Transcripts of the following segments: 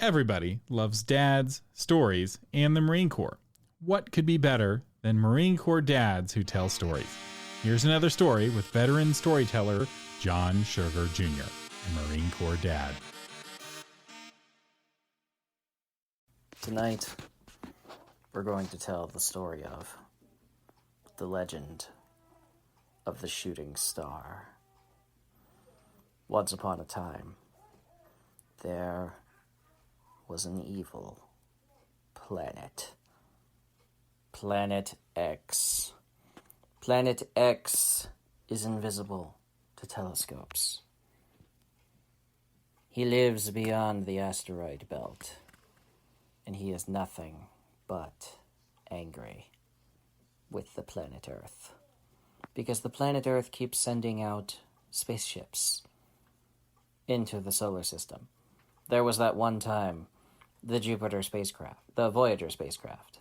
Everybody loves dads, stories, and the Marine Corps. What could be better than Marine Corps dads who tell stories? Here's another story with veteran storyteller John Sugar Jr., a Marine Corps dad. Tonight, we're going to tell the story of the legend of the shooting star. Once upon a time, there was an evil planet. Planet X. Planet X is invisible to telescopes. He lives beyond the asteroid belt, and he is nothing but angry with the planet Earth. Because the planet Earth keeps sending out spaceships into the solar system. There was that one time the Voyager spacecraft,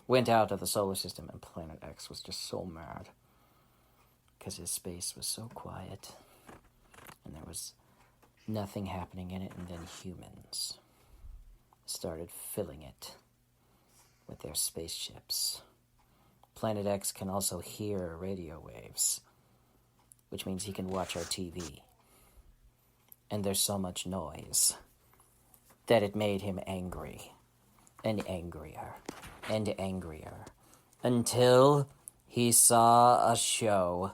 went out of the solar system, and Planet X was just so mad because his space was so quiet and there was nothing happening in it, and then humans started filling it with their spaceships. Planet X can also hear radio waves, which means he can watch our TV. And there's so much noise that it made him angry, and angrier, and angrier, until he saw a show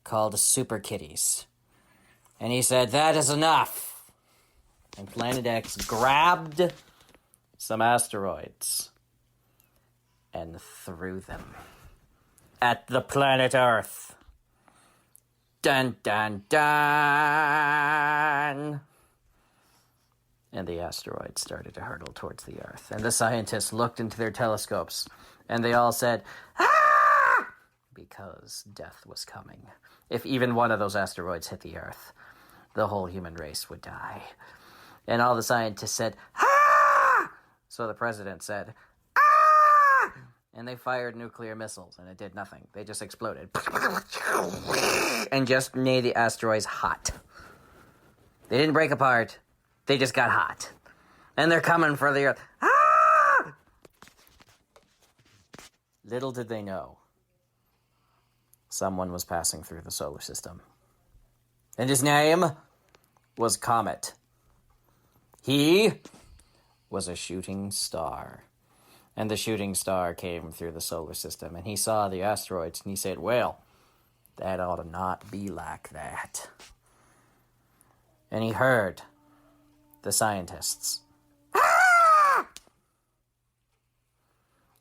called Super Kitties. And he said, "That is enough." And Planet X grabbed some asteroids and threw them at the planet Earth. Dun, dun, dun! And the asteroids started to hurtle towards the Earth. And the scientists looked into their telescopes, and they all said, "Ah!" Because death was coming. If even one of those asteroids hit the Earth, the whole human race would die. And all the scientists said, "Ah!" So the president said, "Ah!" And they fired nuclear missiles, and it did nothing. They just exploded. And just made the asteroids hot. They didn't break apart. They just got hot. And they're coming for the Earth. Ah! Little did they know, someone was passing through the solar system. And his name was Comet. He was a shooting star. And the shooting star came through the solar system, and he saw the asteroids, and he said, "Well, that ought to not be like that." And he heard the scientists. "Ah!"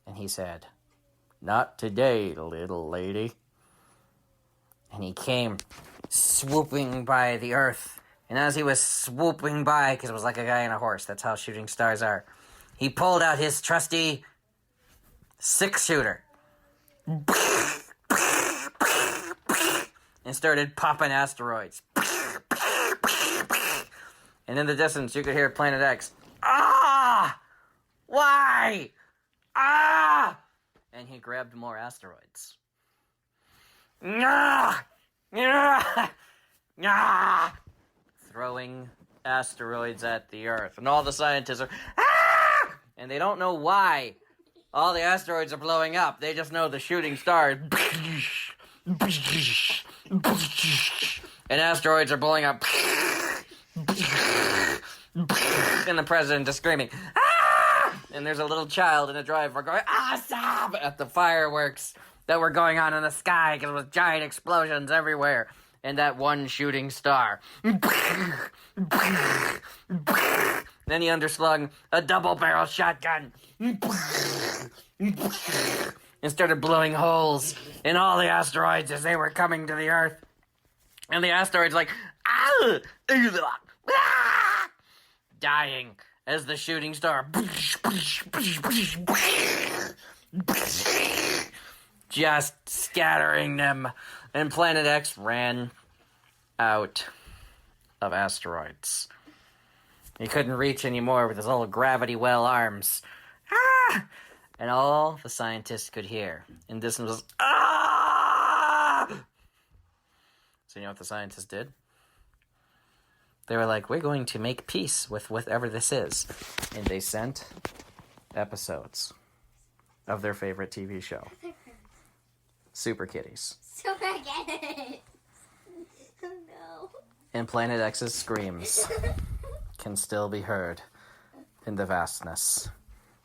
And he said, "Not today, little lady." And he came swooping by the Earth. And as he was swooping by, because it was like a guy on a horse, that's how shooting stars are, he pulled out his trusty six-shooter and started popping asteroids. And in the distance, you could hear Planet X. "Ah! Why? Ah!" And he grabbed more asteroids. "Ah! Ah! Ah!" Throwing asteroids at the Earth. And all the scientists are, "Ah!" And they don't know why all the asteroids are blowing up. They just know the shooting star. And asteroids are blowing up. And the president is screaming, "Ah!" And there's a little child in a driver going, "Awesome!" at the fireworks that were going on in the sky because it was giant explosions everywhere. And that one shooting star. Then he underslung a double-barrel shotgun and started blowing holes in all the asteroids as they were coming to the Earth. And the asteroids like, "Ah! Ah!" dying as the shooting star just scattering them. And Planet X ran out of asteroids. He couldn't reach anymore with his little gravity well arms. Ah! And all the scientists could hear in distance was, "Ah!" So you know what the scientists did? They were like, we're going to make peace with whatever this is. And they sent episodes of their favorite TV show. Super Kitties. Super Kitties. Oh no. And Planet X's screams can still be heard in the vastness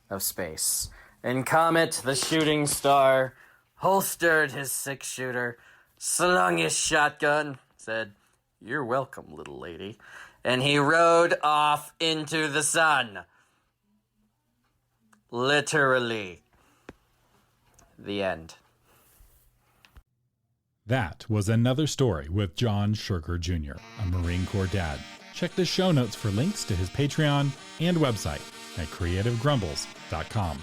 of space. And Comet, the shooting star, holstered his 6-shooter, slung his shotgun, said, "You're welcome, little lady." And he rode off into the sun. Literally. The end. That was another story with John Sugar Jr., a Marine Corps dad. Check the show notes for links to his Patreon and website at creativegrumbles.com.